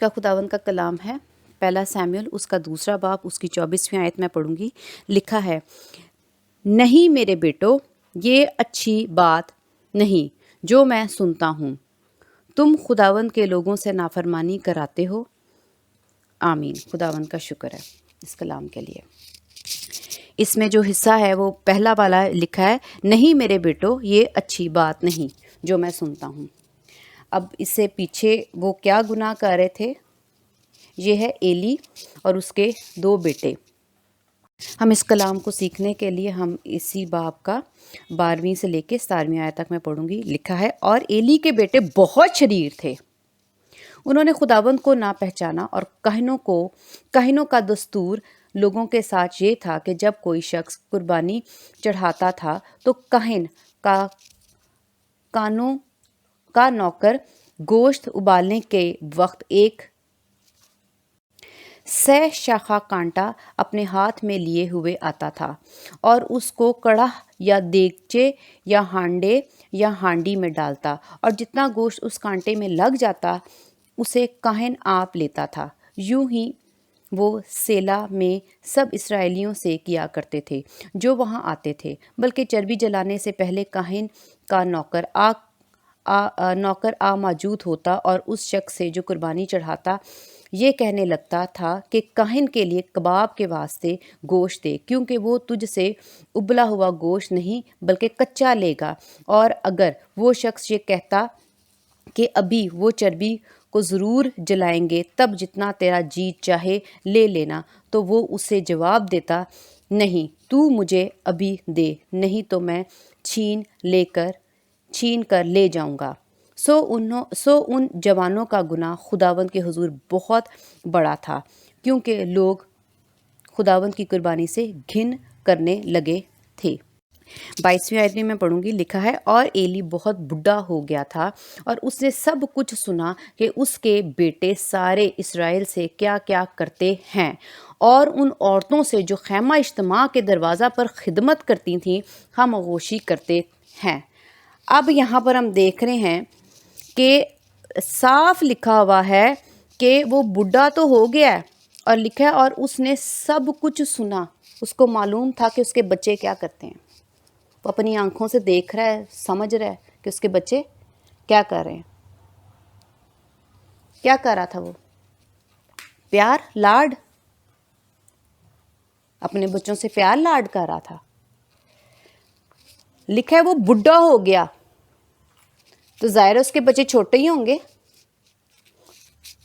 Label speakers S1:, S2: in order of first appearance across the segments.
S1: کا خداوند کا کلام ہے پہلا سیموئیل اس کا دوسرا باب اس کی 24ویں آیت میں پڑھوں گی. لکھا ہے، نہیں میرے بیٹو یہ اچھی بات نہیں جو میں سنتا ہوں، تم خداوند کے لوگوں سے نافرمانی کراتے ہو. آمین. خداوند کا شکر ہے اس کلام کے لیے. اس میں جو حصہ ہے وہ پہلا والا لکھا ہے، نہیں میرے بیٹو یہ اچھی بات نہیں جو میں سنتا ہوں. اب اس سے پیچھے وہ کیا گناہ کر رہے تھے؟ یہ ہے ایلی اور اس کے 2 بیٹے. ہم اس کلام کو سیکھنے کے لیے ہم اسی باب کا 12ویں سے لے کے 17ویں آیت تک میں پڑھوں گی. لکھا ہے، اور ایلی کے بیٹے بہت شریر تھے، انہوں نے خداوند کو نہ پہچانا، اور کاہنوں کا دستور لوگوں کے ساتھ یہ تھا کہ جب کوئی شخص قربانی چڑھاتا تھا تو کاہن کا نوکر گوشت ابالنے کے وقت ایک 6 شاخہ کانٹا اپنے ہاتھ میں لیے ہوئے آتا تھا اور اس کو کڑاہ یا دیگچے یا ہانڈے یا ہانڈی میں ڈالتا، اور جتنا گوشت اس کانٹے میں لگ جاتا اسے کاہن آپ لیتا تھا. یوں ہی وہ سیلا میں سب اسرائیلیوں سے کیا کرتے تھے جو وہاں آتے تھے. بلکہ چربی جلانے سے پہلے کاہن کا نوکر موجود ہوتا اور اس شخص سے جو قربانی چڑھاتا یہ کہنے لگتا تھا کہ کاہن کے لیے کباب کے واسطے گوشت دے، کیونکہ وہ تجھ سے ابلا ہوا گوشت نہیں بلکہ کچا لے گا. اور اگر وہ شخص یہ کہتا کہ ابھی وہ چربی کو ضرور جلائیں گے، تب جتنا تیرا جی چاہے لے لینا، تو وہ اسے جواب دیتا، نہیں تو مجھے ابھی دے، نہیں تو میں چھین کر لے جاؤں گا. سو ان جوانوں کا گناہ خداوند کے حضور بہت بڑا تھا، کیونکہ لوگ خداوند کی قربانی سے گھن کرنے لگے تھے. 22ویں آیت میں پڑھوں گی. لکھا ہے، اور ایلی بہت بڈھا ہو گیا تھا اور اس نے سب کچھ سنا کہ اس کے بیٹے سارے اسرائیل سے کیا کیا کرتے ہیں، اور ان عورتوں سے جو خیمہ اجتماع کے دروازہ پر خدمت کرتی تھیں خاموشی کرتے ہیں. اب یہاں پر ہم دیکھ رہے ہیں کہ صاف لکھا ہوا ہے کہ وہ بڈھا تو ہو گیا ہے، اور لکھا ہے اور اس نے سب کچھ سنا. اس کو معلوم تھا کہ اس کے بچے کیا کرتے ہیں. وہ اپنی آنکھوں سے دیکھ رہا ہے، سمجھ رہا ہے کہ اس کے بچے کیا کر رہے ہیں. کیا کر رہا تھا وہ؟ پیار لاڈ، اپنے بچوں سے پیار لاڈ کر رہا تھا. لکھا ہے وہ بڈھا ہو گیا، تو ظاہر ہے اس کے بچے چھوٹے ہی ہوں گے،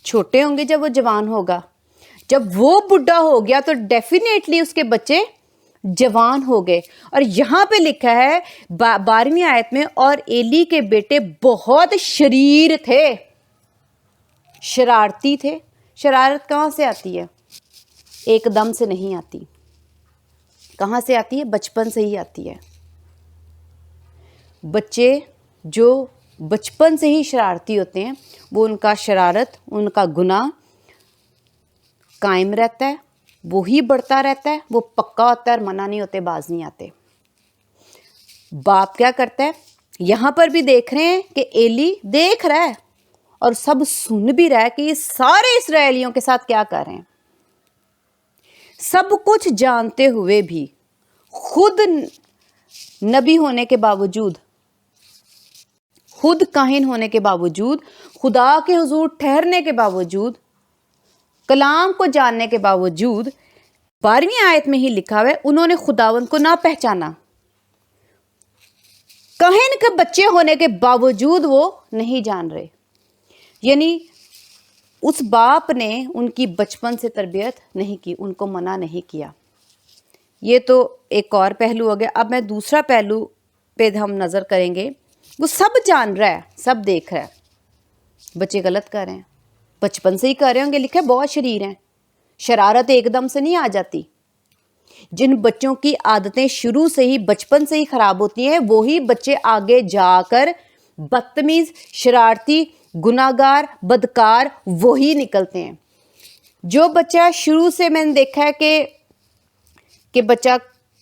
S1: چھوٹے ہوں گے جب وہ جوان ہوگا. جب وہ بڈھا ہو گیا تو ڈیفینیٹلی اس کے بچے جوان ہو گئے. اور یہاں پہ لکھا ہے 12ویں آیت میں، اور ایلی کے بیٹے بہت شریر تھے، شرارتی تھے. شرارت کہاں سے آتی ہے؟ ایک دم سے نہیں آتی. کہاں سے آتی ہے؟ بچپن سے ہی آتی ہے. بچے جو بچپن سے ہی شرارتی ہوتے ہیں وہ ان کا شرارت، ان کا گناہ قائم رہتا ہے، وہی بڑھتا رہتا ہے، وہ پکا ہوتا ہے اور منع نہیں ہوتے، باز نہیں آتے. باپ کیا کرتا ہے؟ یہاں پر بھی دیکھ رہے ہیں کہ ایلی دیکھ رہا ہے اور سب سن بھی رہا ہے کہ یہ سارے اسرائیلیوں کے ساتھ کیا کر رہے ہیں. سب کچھ جانتے ہوئے بھی، خود نبی ہونے کے باوجود، خود کاہن ہونے کے باوجود، خدا کے حضور ٹھہرنے کے باوجود، کلام کو جاننے کے باوجود، 12ویں آیت میں ہی لکھا ہوا ہے انہوں نے خداوند کو نہ پہچانا. کاہن کے بچے ہونے کے باوجود وہ نہیں جان رہے. یعنی اس باپ نے ان کی بچپن سے تربیت نہیں کی، ان کو منع نہیں کیا. یہ تو ایک اور پہلو ہو گیا. اب میں دوسرا پہلو پہ ہم نظر کریں گے. وہ سب جان رہا ہے، سب دیکھ رہا ہے، بچے غلط کر رہے ہیں، بچپن سے ہی کر رہے ہوں گے. لکھے بہت شریر ہیں. شرارت ایک دم سے نہیں آ جاتی. جن بچوں کی عادتیں شروع سے ہی بچپن سے ہی خراب ہوتی ہیں وہی بچے آگے جا کر بدتمیز، شرارتی، گناہگار، بدکار وہی نکلتے ہیں. جو بچہ شروع سے میں نے دیکھا ہے کہ بچہ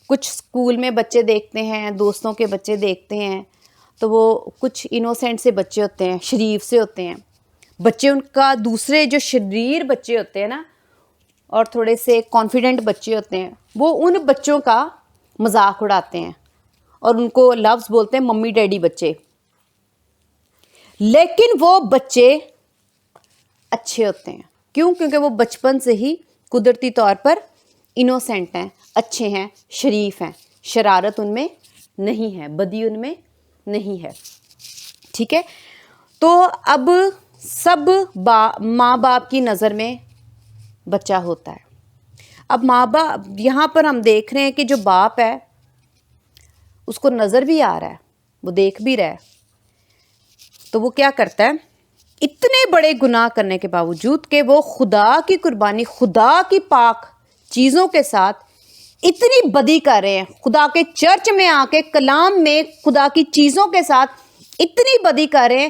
S1: کچھ اسکول میں بچے دیکھتے ہیں، دوستوں کے بچے دیکھتے ہیں، تو وہ کچھ انوسینٹ سے بچے ہوتے ہیں، شریف سے ہوتے ہیں، بچے ان کا دوسرے جو شریر بچے ہوتے ہیں نا اور تھوڑے سے کانفیڈنٹ بچے ہوتے ہیں وہ ان بچوں کا مذاق اڑاتے ہیں اور ان کو لفظ بولتے ہیں ممی ڈیڈی بچے. لیکن وہ بچے اچھے ہوتے ہیں. کیوں؟ کیونکہ وہ بچپن سے ہی قدرتی طور پر انوسینٹ ہیں, اچھے ہیں, شریف ہیں, شرارت ان میں نہیں ہے, بدی ان میں نہیں ہے. ٹھیک ہے. تو اب سب ماں باپ کی نظر میں بچہ ہوتا ہے. اب ماں باپ یہاں پر ہم دیکھ رہے ہیں کہ جو باپ ہے اس کو نظر بھی آ رہا ہے, وہ دیکھ بھی رہا ہے, تو وہ کیا کرتا ہے اتنے بڑے گناہ کرنے کے باوجود کہ وہ خدا کی قربانی, خدا کی پاک چیزوں کے ساتھ اتنی بدی کر رہے ہیں, خدا کے چرچ میں آ کے کلام میں خدا کی چیزوں کے ساتھ اتنی بدی کر رہے ہیں,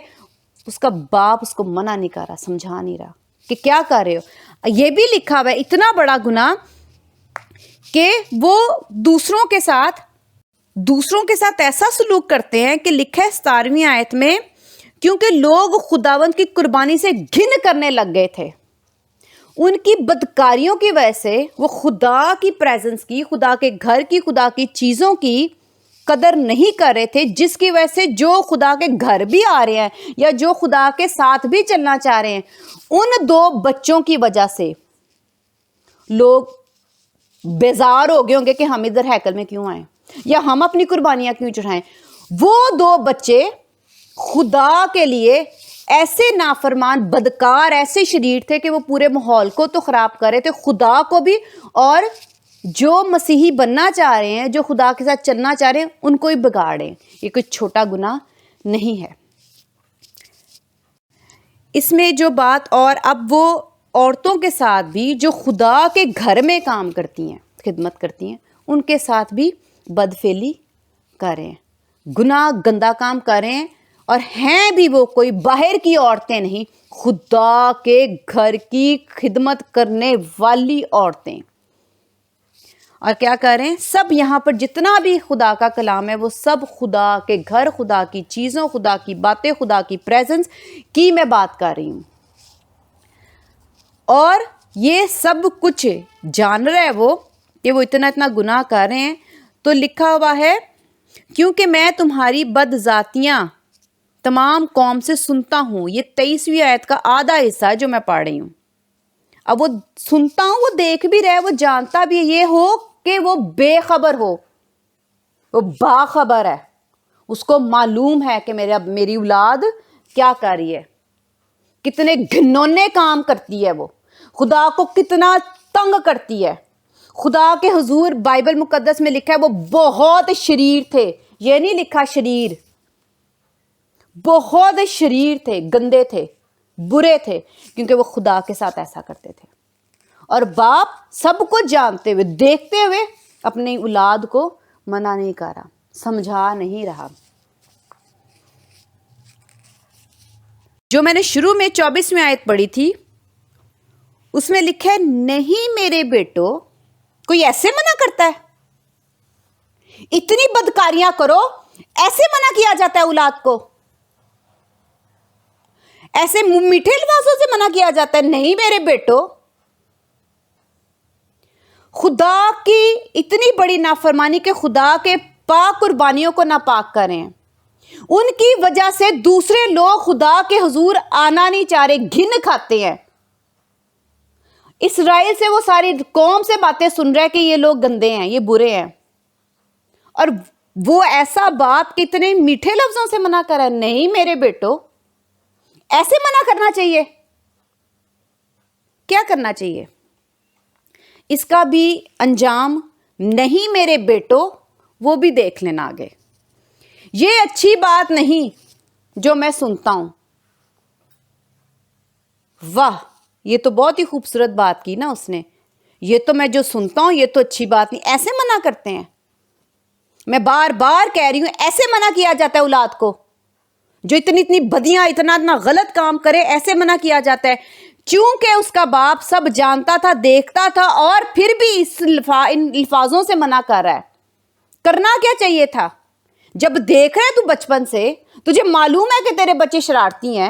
S1: اس کا باپ اس کو منع نہیں کر رہا, سمجھا نہیں رہا کہ کیا کر رہے ہو. یہ بھی لکھا ہوا ہے اتنا بڑا گناہ کہ وہ دوسروں کے ساتھ ایسا سلوک کرتے ہیں کہ لکھا ہے 17ویں آیت میں, کیونکہ لوگ خداوند کی قربانی سے گھن کرنے لگ گئے تھے. ان کی بدکاریوں کی وجہ سے وہ خدا کی پریزنس کی, خدا کے گھر کی, خدا کی چیزوں کی قدر نہیں کر رہے تھے, جس کی وجہ سے جو خدا کے گھر بھی آ رہے ہیں یا جو خدا کے ساتھ بھی چلنا چاہ رہے ہیں, ان 2 بچوں کی وجہ سے لوگ بیزار ہو گئے ہوں گے کہ ہم ادھر ہیکل میں کیوں آئیں یا ہم اپنی قربانیاں کیوں چڑھائیں. وہ 2 بچے خدا کے لیے ایسے نافرمان, بدکار, ایسے شریر تھے کہ وہ پورے ماحول کو تو خراب کر رہے تھے, خدا کو بھی, اور جو مسیحی بننا چاہ رہے ہیں, جو خدا کے ساتھ چلنا چاہ رہے ہیں, ان کو ہی بگاڑے. یہ کوئی چھوٹا گناہ نہیں ہے. اس میں جو بات, اور اب وہ عورتوں کے ساتھ بھی جو خدا کے گھر میں کام کرتی ہیں, خدمت کرتی ہیں, ان کے ساتھ بھی بدفعلی کر رہے ہیں, گناہ گندا کام کر رہے ہیں, اور ہیں بھی وہ کوئی باہر کی عورتیں نہیں, خدا کے گھر کی خدمت کرنے والی عورتیں. اور کیا کر رہے ہیں سب یہاں پر جتنا بھی خدا کا کلام ہے وہ سب خدا کے گھر, خدا کی چیزوں, خدا کی باتیں, خدا کی پریزنس کی میں بات کر رہی ہوں. اور یہ سب کچھ جان رہا ہے وہ کہ وہ اتنا گناہ کر رہے ہیں. تو لکھا ہوا ہے کیونکہ میں تمہاری بد ذاتیاں تمام قوم سے سنتا ہوں. یہ 23ویں آیت کا آدھا حصہ ہے جو میں پڑھ رہی ہوں. اب وہ سنتا ہوں, وہ دیکھ بھی رہا ہے, وہ جانتا بھی ہے, یہ ہو کہ وہ بے خبر ہو, وہ باخبر ہے, اس کو معلوم ہے کہ میری اولاد کیا کر رہی ہے, کتنے گھنونے کام کرتی ہے, وہ خدا کو کتنا تنگ کرتی ہے. خدا کے حضور بائبل مقدس میں لکھا ہے وہ بہت شریر تھے, یہ نہیں لکھا شریر, بہت شریر تھے, گندے تھے, برے تھے, کیونکہ وہ خدا کے ساتھ ایسا کرتے تھے. اور باپ سب کو جانتے ہوئے, دیکھتے ہوئے اپنی اولاد کو منع نہیں کر رہا, سمجھا نہیں رہا. جو میں نے شروع میں 24ویں آیت پڑھی تھی اس میں لکھا ہے نہیں میرے بیٹو. کوئی ایسے منع کرتا ہے, اتنی بدکاریاں کرو, ایسے منع کیا جاتا ہے اولاد کو, ایسے میٹھے الفاظوں سے منع کیا جاتا ہے نہیں میرے بیٹو. خدا کی اتنی بڑی نافرمانی کہ خدا کے پاک قربانیوں کو ناپاک کریں, ان کی وجہ سے دوسرے لوگ خدا کے حضور آنا نہیں چاہ رہے, گھن کھاتے ہیں. اسرائیل سے وہ ساری قوم سے باتیں سن رہے کہ یہ لوگ گندے ہیں, یہ برے ہیں, اور وہ ایسا باپ کتنے میٹھے لفظوں سے منع کرا, نہیں میرے بیٹو. ایسے منع کرنا چاہیے, کیا کرنا چاہیے, اس کا بھی انجام نہیں میرے بیٹو وہ بھی دیکھ لینا آگے. یہ اچھی بات نہیں جو میں سنتا ہوں. واہ, یہ تو بہت ہی خوبصورت بات کی نا اس نے, یہ تو میں جو سنتا ہوں یہ تو اچھی بات نہیں. ایسے منع کرتے ہیں, میں بار بار کہہ رہی ہوں, ایسے منع کیا جاتا ہے اولاد کو, جو اتنی بدیاں, اتنا غلط کام کرے, ایسے منع کیا جاتا ہے. چونکہ اس کا باپ سب جانتا تھا, دیکھتا تھا, اور پھر بھی ان الفاظوں سے منع کر رہا ہے. کرنا کیا چاہیے تھا؟ جب دیکھ رہے تو بچپن سے تجھے معلوم ہے کہ تیرے بچے شرارتی ہیں,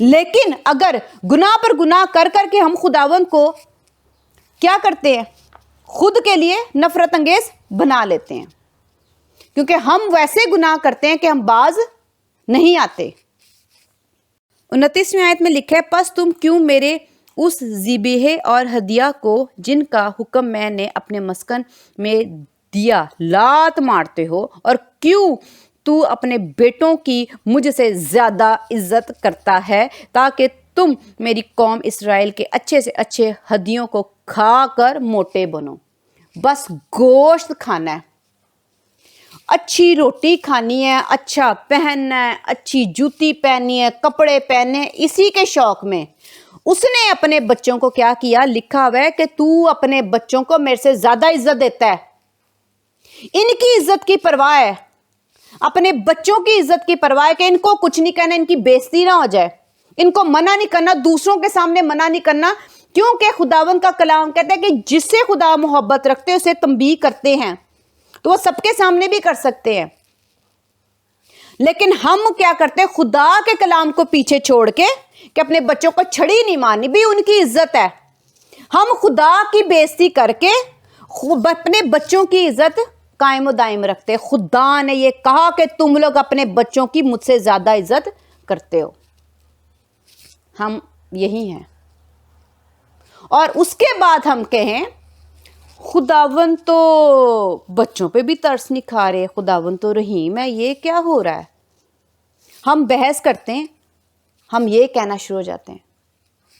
S1: لیکن اگر گناہ پر گناہ کر کر کے ہم خداوند کو کیا کرتے ہیں؟ خود کے لیے نفرت انگیز بنا لیتے ہیں، کیونکہ ہم ویسے گناہ کرتے ہیں کہ ہم باز نہیں آتے۔ 29ویں آیت میں لکھا ہے، پس تم کیوں میرے اس ذبیحے اور ہدیہ کو جن کا حکم میں نے اپنے مسکن میں دیا لات مارتے ہو، اور کیوں تو اپنے بیٹوں کی مجھ سے زیادہ عزت کرتا ہے، تاکہ تم میری قوم اسرائیل کے اچھے سے اچھے ہدیوں کو کھا کر موٹے بنو۔ بس گوشت کھانا ہے، اچھی روٹی کھانی ہے، اچھا پہننا ہے، اچھی جوتی پہننی ہے، کپڑے پہننے، اسی کے شوق میں اس نے اپنے بچوں کو کیا کیا؟ لکھا ہوا ہے کہ تو اپنے بچوں کو میرے سے زیادہ عزت دیتا ہے، ان کی عزت کی پرواہ ہے، اپنے بچوں کی عزت کی پرواہ ہے کہ ان کو کچھ نہیں کہنا، ان کی بےزتی نہ ہو جائے، ان کو منع نہیں کرنا، دوسروں کے سامنے منع نہیں کرنا، کیونکہ خداوند کا کلام کہتا ہے کہ جس سے خدا محبت رکھتے اسے تنبیہ کرتے ہیں، تو وہ سب کے سامنے بھی کر سکتے ہیں۔ لیکن ہم کیا کرتے ہیں؟ خدا کے کلام کو پیچھے چھوڑ کے کہ اپنے بچوں کو چھڑی نہیں مارنی، بھی ان کی عزت ہے، ہم خدا کی بےزتی کر کے اپنے بچوں کی عزت قائم و دائم رکھتے۔ خدا نے یہ کہا کہ تم لوگ اپنے بچوں کی مجھ سے زیادہ عزت کرتے ہو، ہم یہی ہیں۔ اور اس کے بعد ہم کہیں خداوند تو بچوں پہ بھی ترس نہیں کھا رہے، خداوند تو رحیم ہے، یہ کیا ہو رہا ہے؟ ہم بحث کرتے ہیں، ہم یہ کہنا شروع ہو جاتے ہیں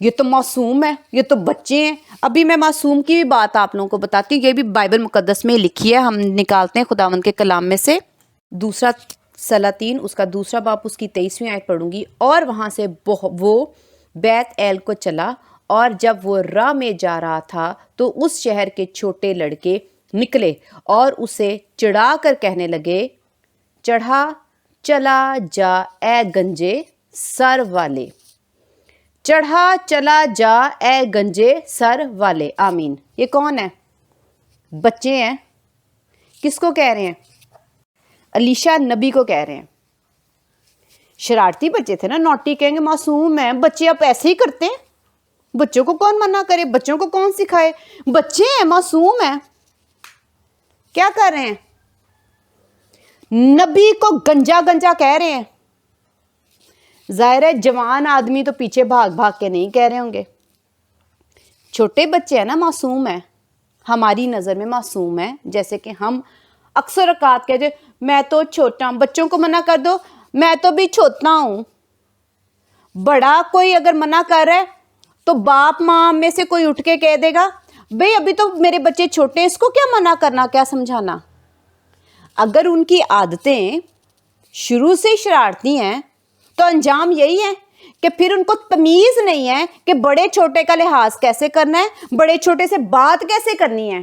S1: یہ تو معصوم ہے، یہ تو بچے ہیں۔ ابھی میں معصوم کی بھی بات آپ لوگوں کو بتاتی ہوں، یہ بھی بائبل مقدس میں لکھی ہے، ہم نکالتے ہیں خداوند کے کلام میں سے۔ دوسرا سلاطین اس کا دوسرا باب اس کی 23ویں آیت پڑھوں گی، اور وہاں سے وہ بیت ایل کو چلا، اور جب وہ راہ میں جا رہا تھا تو اس شہر کے چھوٹے لڑکے نکلے اور اسے چڑھا کر کہنے لگے، چڑھا چلا جا اے گنجے سر والے، چڑھا چلا جا اے گنجے سر والے۔ آمین۔ یہ کون ہے؟ بچے ہیں۔ کس کو کہہ رہے ہیں؟ الیشا نبی کو کہہ رہے ہیں۔ شرارتی بچے تھے نا، نوٹی، کہیں گے معصوم ہیں بچے، آپ ایسے ہی کرتے ہیں، بچوں کو کون منع کرے، بچوں کو کون سکھائے، بچے ہیں، معصوم ہیں، کیا کر رہے ہیں؟ نبی کو گنجا گنجا کہہ رہے ہیں۔ ظاہر ہے جوان آدمی تو پیچھے بھاگ بھاگ کے نہیں کہہ رہے ہوں گے، چھوٹے بچے ہیں نا، معصوم ہیں، ہماری نظر میں معصوم ہیں۔ جیسے کہ ہم اکثر اوقات کہتے ہیں میں تو چھوٹا ہوں، بچوں کو منع کر دو، میں تو بھی چھوٹا ہوں۔ بڑا کوئی اگر منع کر رہا ہے تو باپ ماں میں سے کوئی اٹھ کے کہہ دے گا بھئی ابھی تو میرے بچے چھوٹے ہیں، اس کو کیا منع کرنا، کیا سمجھانا۔ اگر ان کی عادتیں شروع سے شرارتی ہیں تو انجام یہی ہے کہ پھر ان کو تمیز نہیں ہے کہ بڑے چھوٹے کا لحاظ کیسے کرنا ہے، بڑے چھوٹے سے بات کیسے کرنی ہے،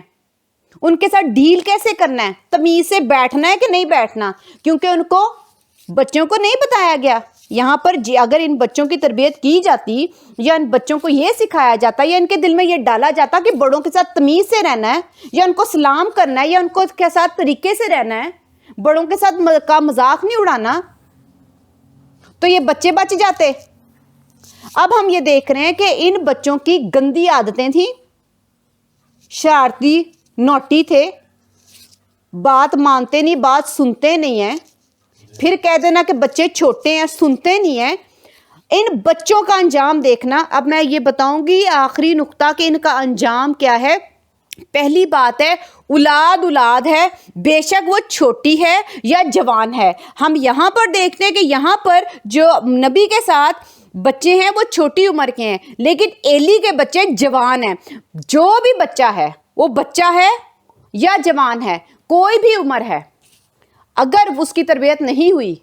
S1: ان کے ساتھ ڈیل کیسے کرنا ہے، تمیز سے بیٹھنا ہے کہ نہیں بیٹھنا، کیونکہ ان کو بچوں کو نہیں بتایا گیا۔ یہاں پر اگر ان بچوں کی تربیت کی جاتی، یا ان بچوں کو یہ سکھایا جاتا، یا ان کے دل میں یہ ڈالا جاتا کہ بڑوں کے ساتھ تمیز سے رہنا ہے، یا ان کو سلام کرنا ہے، یا ان کو کے ساتھ طریقے سے رہنا ہے، بڑوں کے ساتھ کا مذاق نہیں اڑانا، تو یہ بچے بچ جاتے۔ اب ہم یہ دیکھ رہے ہیں کہ ان بچوں کی گندی عادتیں تھیں، شرارتی نوٹی تھے، بات مانتے نہیں، بات سنتے نہیں ہیں، پھر کہہ دینا کہ بچے چھوٹے ہیں، سنتے نہیں ہیں۔ ان بچوں کا انجام دیکھنا۔ اب میں یہ بتاؤں گی آخری نقطہ کہ ان کا انجام کیا ہے۔ پہلی بات ہے اولاد ہے، بے شک وہ چھوٹی ہے یا جوان ہے۔ ہم یہاں پر دیکھتے ہیں کہ یہاں پر جو نبی کے ساتھ بچے ہیں وہ چھوٹی عمر کے ہیں، لیکن ایلی کے بچے جوان ہیں۔ جو بھی بچہ ہے وہ بچہ ہے یا جوان ہے، کوئی بھی عمر ہے، اگر اس کی تربیت نہیں ہوئی،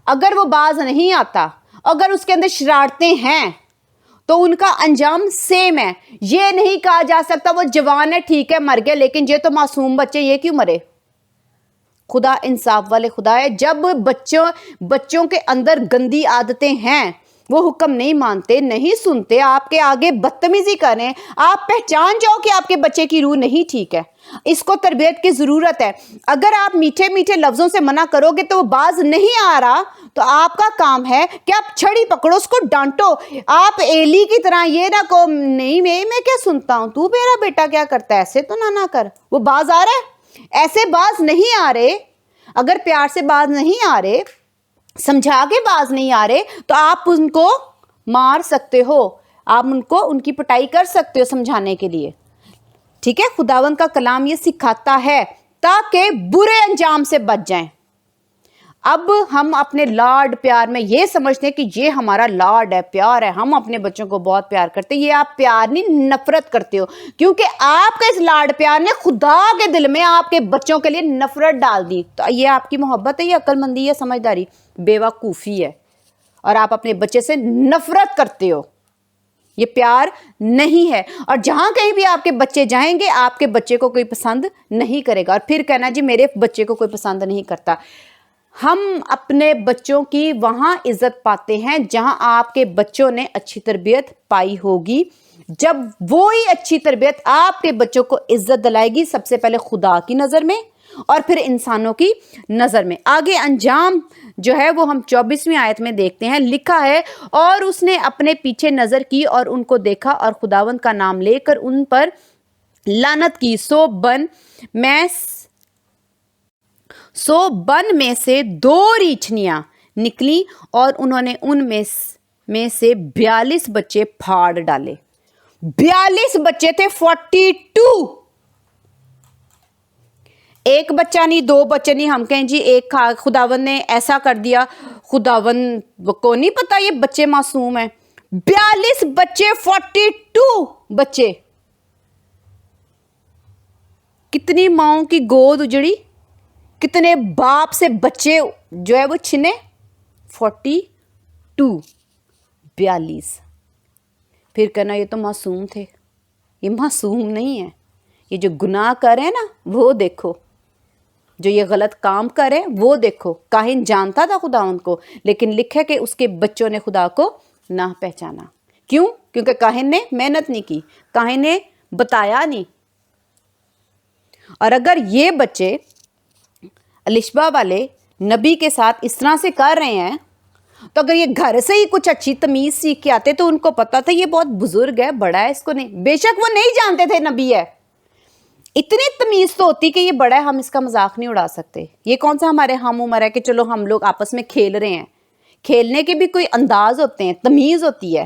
S1: اگر وہ باز نہیں آتا، اگر اس کے اندر شرارتیں ہیں، تو ان کا انجام سیم ہے۔ یہ نہیں کہا جا سکتا وہ جوان ہے ٹھیک ہے مر گیا، لیکن یہ تو معصوم بچے، یہ کیوں مرے۔ خدا انصاف والے خدا ہے۔ جب بچوں کے اندر گندی عادتیں ہیں وہ حکم نہیں مانتے, نہیں سنتے, آپ کے آگے بدتمیزی کریں, آپ پہچان جاؤ کہ آپ کے بچے کی روح نہیں ٹھیک ہے, اس کو تربیت کی ضرورت ہے. اگر آپ میٹھے میٹھے لفظوں سے منع کرو گے تو وہ باز نہیں آ رہا, تو آپ کا کام ہے کہ آپ چھڑی پکڑو, اس کو ڈانٹو. آپ ایلی کی طرح یہ نہ کہو نہیں میں کیا سنتا ہوں, تو میرا بیٹا کیا کرتا ہے, ایسے تو نہ کر. وہ باز آ رہا ہے, ایسے باز نہیں آ رہے. اگر پیار سے باز نہیں آ رہے, سمجھا کے باز نہیں آ رہے, تو آپ ان کو مار سکتے ہو, آپ ان کی پٹائی کر سکتے ہو سمجھانے کے لیے. ٹھیک ہے, خداوند کا کلام یہ سکھاتا ہے تاکہ برے انجام سے بچ جائیں. اب ہم اپنے لاڈ پیار میں یہ سمجھتے ہیں کہ یہ ہمارا لاڈ ہے, پیار ہے, ہم اپنے بچوں کو بہت پیار کرتے ہیں. یہ آپ پیار نہیں, نفرت کرتے ہو, کیونکہ آپ کا اس لاڈ پیار نے خدا کے دل میں آپ کے بچوں کے لیے نفرت ڈال دی. تو یہ آپ کی محبت ہے, یہ عقل مندی ہے, سمجھداری؟ بیوقوفی ہے, اور آپ اپنے بچے سے نفرت کرتے ہو. یہ پیار نہیں ہے. اور جہاں کہیں بھی آپ کے بچے جائیں گے, آپ کے بچے کو کوئی پسند نہیں کرے گا, اور پھر کہنا جی میرے بچے کو کوئی پسند نہیں کرتا. ہم اپنے بچوں کی وہاں عزت پاتے ہیں جہاں آپ کے بچوں نے اچھی تربیت پائی ہوگی. جب وہی اچھی تربیت آپ کے بچوں کو عزت دلائے گی, سب سے پہلے خدا کی نظر میں اور پھر انسانوں کی نظر میں. آگے انجام جو ہے وہ ہم 24ویں آیت میں دیکھتے ہیں. لکھا ہے, اور اس نے اپنے پیچھے نظر کی اور ان کو دیکھا اور خداوند کا نام لے کر ان پر لعنت کی. سو بن میں سے 2 ریچھنیاں نکلی اور انہوں نے ان میں سے 42 بچے پھاڑ ڈالے. 42 بچے تھے, 42. ایک بچہ نہیں, 2 بچے نہیں. ہم کہیں جی ایک خداوند نے ایسا کر دیا, خداوند کو نہیں پتا یہ بچے معصوم ہیں. 42 بچے, 42 بچے. کتنی ماؤں کی گود اجڑی, کتنے باپ سے بچے جو ہے وہ چھنے. 42. پھر کہنا یہ تو معصوم تھے. یہ معصوم نہیں ہے. یہ جو گناہ کر رہے ہیں نا وہ دیکھو, جو یہ غلط کام کرے وہ دیکھو. کاہن جانتا تھا خداوند کو, لیکن لکھے کہ اس کے بچوں نے خدا کو نہ پہچانا. کیوں؟ کیونکہ کاہن نے محنت نہیں کی, کاہن نے بتایا نہیں. اور اگر یہ بچے الشبہ والے نبی کے ساتھ اس طرح سے کر رہے ہیں, تو اگر یہ گھر سے ہی کچھ اچھی تمیز سیکھ کے آتے تو ان کو پتا تھا یہ بہت بزرگ ہے, بڑا ہے, اس کو نہیں. بے شک وہ نہیں جانتے تھے نبی ہے, اتنی تمیز تو ہوتی کہ یہ بڑا ہے, ہم اس کا مذاق نہیں اڑا سکتے. یہ کون سا ہمارے ہم عمر ہے کہ چلو ہم لوگ آپس میں کھیل رہے ہیں. کھیلنے کے بھی کوئی انداز ہوتے ہیں, تمیز ہوتی ہے.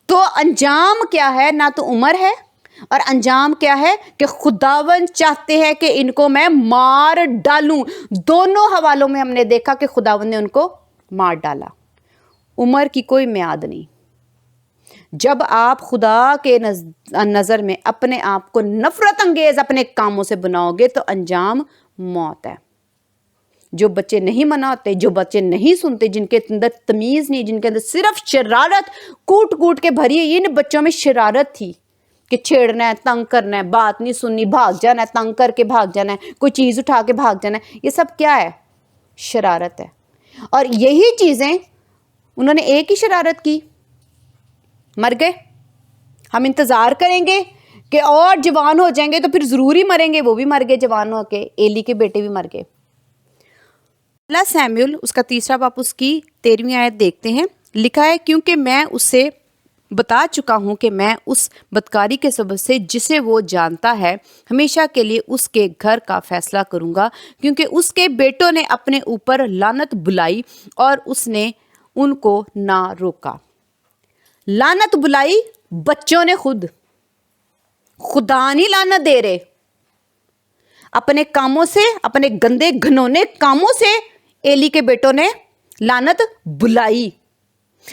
S1: تو انجام کیا ہے؟ نہ تو عمر ہے, اور انجام کیا ہے کہ خداوند چاہتے ہیں کہ ان کو میں مار ڈالوں. دونوں حوالوں میں ہم نے دیکھا کہ خداوند نے ان کو مار ڈالا. عمر کی کوئی میعاد نہیں. جب آپ خدا کے نظر میں اپنے آپ کو نفرت انگیز اپنے کاموں سے بناؤ گے تو انجام موت ہے. جو بچے نہیں مناتے, جو بچے نہیں سنتے, جن کے اندر تمیز نہیں, جن کے اندر صرف شرارت کوٹ کوٹ کے بھری ہے. ان بچوں میں شرارت تھی کہ چھیڑنا ہے, تنگ کرنا ہے, بات نہیں سننی, بھاگ جانا ہے, تنگ کر کے بھاگ جانا ہے, کوئی چیز اٹھا کے بھاگ جانا ہے. یہ سب کیا ہے؟ شرارت ہے. اور یہی چیزیں انہوں نے ایک ہی شرارت کی, مر گئے. ہم انتظار کریں گے کہ اور جوان ہو جائیں گے تو پھر ضروری مریں گے. وہ بھی مر گئے جوان ہو کے, ایلی کے بیٹے بھی مر گئے. پہلا سیموئیل اس کا 3 باب اس کی 13ویں آیت دیکھتے ہیں. لکھا ہے, کیونکہ میں اسے بتا چکا ہوں کہ میں اس بدکاری کے سبب سے جسے وہ جانتا ہے ہمیشہ کے لیے اس کے گھر کا فیصلہ کروں گا, کیونکہ اس کے بیٹوں نے اپنے اوپر لعنت بلائی اور اس نے ان کو نہ روکا. لعنت بلائی بچوں نے خود, خدا نہیں لعنت دے رہے. اپنے کاموں سے, اپنے گندے گھنونے کاموں سے ایلی کے بیٹوں نے لعنت بلائی.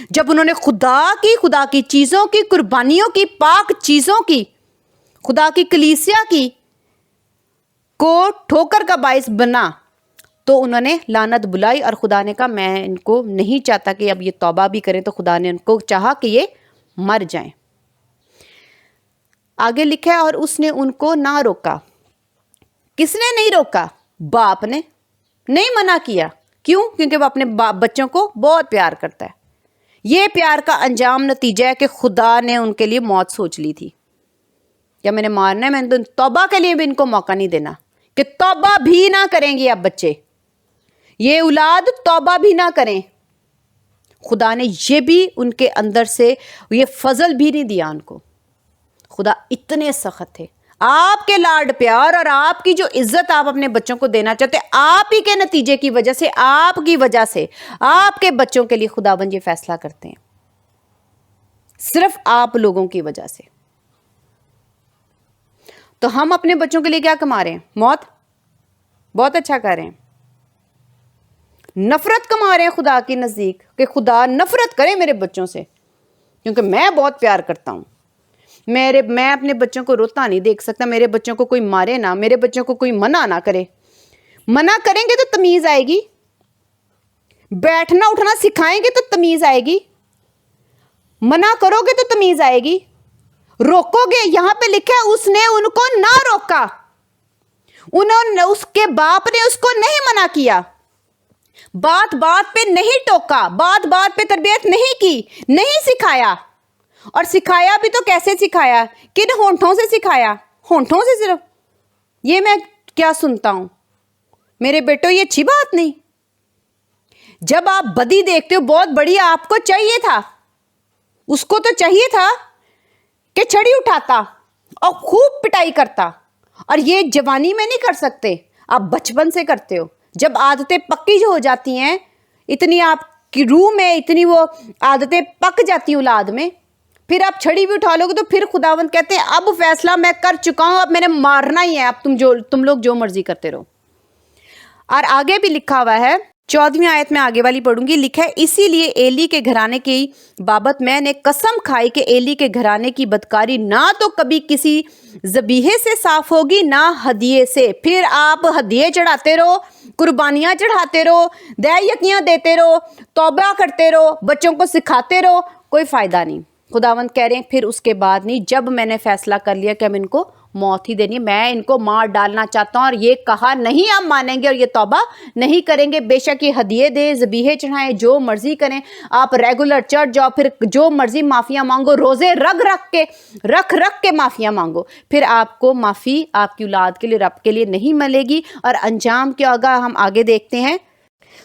S1: جب انہوں نے خدا کی چیزوں کی, قربانیوں کی, پاک چیزوں کی, خدا کی کلیسیا کی کو ٹھوکر کا باعث بنا, تو انہوں نے لعنت بلائی. اور خدا نے کہا میں ان کو نہیں چاہتا کہ اب یہ توبہ بھی کریں, تو خدا نے ان کو چاہا کہ یہ مر جائیں. آگے لکھا ہے, اور اس نے ان کو نہ روکا. کس نے نہیں روکا؟ باپ نے نہیں منع کیا. کیوں؟ کیونکہ وہ اپنے بچوں کو بہت پیار کرتا ہے. یہ پیار کا انجام نتیجہ ہے کہ خدا نے ان کے لیے موت سوچ لی تھی. کیا میں نے مارنا ہے؟ میں نے توبہ کے لیے بھی ان کو موقع نہیں دینا کہ توبہ بھی نہ کریں گے. اب بچے یہ اولاد توبہ بھی نہ کریں. خدا نے یہ بھی ان کے اندر سے یہ فضل بھی نہیں دیا ان کو. خدا اتنے سخت تھے. آپ کے لاڈ پیار اور آپ کی جو عزت آپ اپنے بچوں کو دینا چاہتے، آپ ہی کے نتیجے کی وجہ سے، آپ کی وجہ سے آپ کے بچوں کے لیے خداوند یہ فیصلہ کرتے ہیں، صرف آپ لوگوں کی وجہ سے. تو ہم اپنے بچوں کے لیے کیا کما رہے ہیں؟ موت. بہت اچھا کر رہے ہیں. نفرت کما رہے ہیں خدا کے نزدیک کہ خدا نفرت کرے میرے بچوں سے، کیونکہ میں بہت پیار کرتا ہوں. میں اپنے بچوں کو روتا نہیں دیکھ سکتا. میرے بچوں کو کوئی مارے نہ، میرے بچوں کو کوئی منع نہ کرے. منع کریں گے تو تمیز آئے گی. بیٹھنا اٹھنا سکھائیں گے تو تمیز آئے گی. منع کرو گے تو تمیز آئے گی. روکو گے، یہاں پہ لکھا ہے اس نے ان کو نہ روکا، اس کے باپ نے اس کو نہیں منع کیا، بات بات پہ نہیں ٹوکا، بات بات پہ تربیت نہیں کی، نہیں سکھایا. اور سکھایا بھی تو کیسے سکھایا؟ کن ہونٹوں سے سکھایا؟ ہونٹوں سے صرف؟ یہ میں کیا سنتا ہوں؟ میرے بیٹو یہ اچھی بات نہیں. جب آپ بدی دیکھتے ہو بہت بڑی، آپ کو چاہیے تھا، اس کو تو چاہیے تھا کہ چھڑی اٹھاتا اور خوب پٹائی کرتا. اور یہ جوانی میں نہیں کر سکتے، آپ بچپن سے کرتے ہو. جب عادتیں پکی جو ہو جاتی ہیں، اتنی آپ کی روح میں اتنی وہ عادتیں پک جاتی ہیں اولاد میں، پھر آپ چھڑی بھی اٹھا لو گے تو پھر خداوند کہتے ہیں اب فیصلہ میں کر چکا ہوں، اب میں نے مارنا ہی ہے، اب تم لوگ جو مرضی کرتے رہو. اور آگے بھی لکھا ہوا ہے، 14ویں آیت میں آگے والی پڑھوں گی. لکھا ہے اسی لیے ایلی کے گھرانے کی بابت میں نے قسم کھائی کہ ایلی کے گھرانے کی بدکاری نہ تو کبھی کسی ذبیحے سے صاف ہوگی نہ ہدیے سے. پھر آپ ہدیے چڑھاتے رہو، قربانیاں چڑھاتے رہو، دے یقیاں دیتے رہو، توبہ کرتے رہو، بچوں کو سکھاتے رہو، کوئی فائدہ نہیں. خداوند کہہ رہے ہیں پھر اس کے بعد نہیں، جب میں نے فیصلہ کر لیا کہ ہم ان کو موت ہی دینی ہے، میں ان کو مار ڈالنا چاہتا ہوں، اور یہ کہا نہیں ہم مانیں گے اور یہ توبہ نہیں کریں گے. بے شک یہ ہدیے دیں، ذبیحے چڑھائیں، جو مرضی کریں، آپ ریگولر چرچ جاؤ، پھر جو مرضی معافیاں مانگو، روزے رکھ کے معافیاں مانگو، پھر آپ کو معافی آپ کی اولاد کے لیے، رب کے لیے نہیں ملے گی. اور انجام کیا ہوگا ہم آگے دیکھتے ہیں.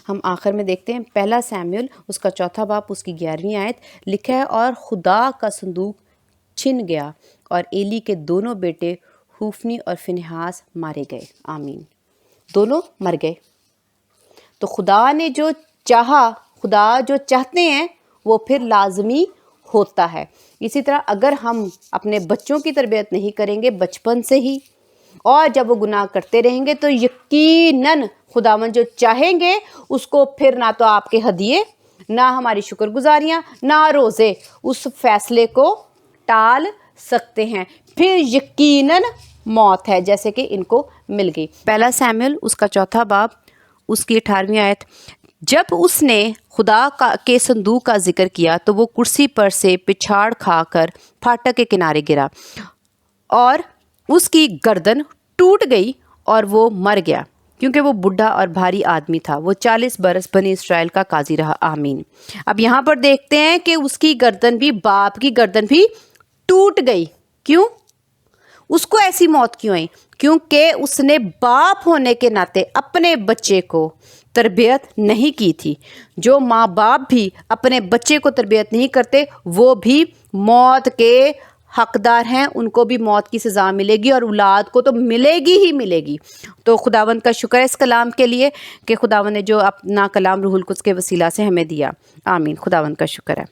S1: ہم آخر میں دیکھتے ہیں 1 سیموئیل اس کا 4 باب اس کی 11ویں آیت. لکھا ہے اور خدا کا صندوق چھن گیا اور ایلی کے دونوں بیٹے ہوفنی اور فنہاس مارے گئے. آمین. دونوں مر گئے. تو خدا نے جو چاہا، خدا جو چاہتے ہیں وہ پھر لازمی ہوتا ہے. اسی طرح اگر ہم اپنے بچوں کی تربیت نہیں کریں گے بچپن سے ہی، اور جب وہ گناہ کرتے رہیں گے، تو یقیناً خداوند جو چاہیں گے اس کو پھر نہ تو آپ کے ہدیے، نہ ہماری شکر گزاریاں، نہ روزے اس فیصلے کو ٹال سکتے ہیں. پھر یقیناً موت ہے جیسے کہ ان کو مل گئی. 1 سیموئیل اس کا 4 باب اس کی 18ویں آیت. جب اس نے خدا کے صندوق کا ذکر کیا تو وہ کرسی پر سے پچھاڑ کھا کر پھاٹک کے کنارے گرا اور اس کی گردن ٹوٹ گئی اور وہ مر گیا، کیونکہ وہ بڈھا اور بھاری آدمی تھا. وہ 40 برس بنی اسرائیل کا قاضی رہا. آمین. اب یہاں پر دیکھتے ہیں کہ اس کی گردن بھی، باپ کی گردن بھی ٹوٹ گئی. کیوں؟ اس کو ایسی موت کیوں آئی؟ کیونکہ اس نے باپ ہونے کے ناطے اپنے بچے کو تربیت نہیں کی تھی. جو ماں باپ بھی اپنے بچے کو تربیت نہیں کرتے وہ بھی موت کے حقدار ہیں، ان کو بھی موت کی سزا ملے گی، اور اولاد کو تو ملے گی ہی ملے گی. تو خداوند کا شکر ہے اس کلام کے لیے کہ خداوند نے جو اپنا کلام روح القدس کے وسیلہ سے ہمیں دیا. آمین. خداوند کا شکر ہے.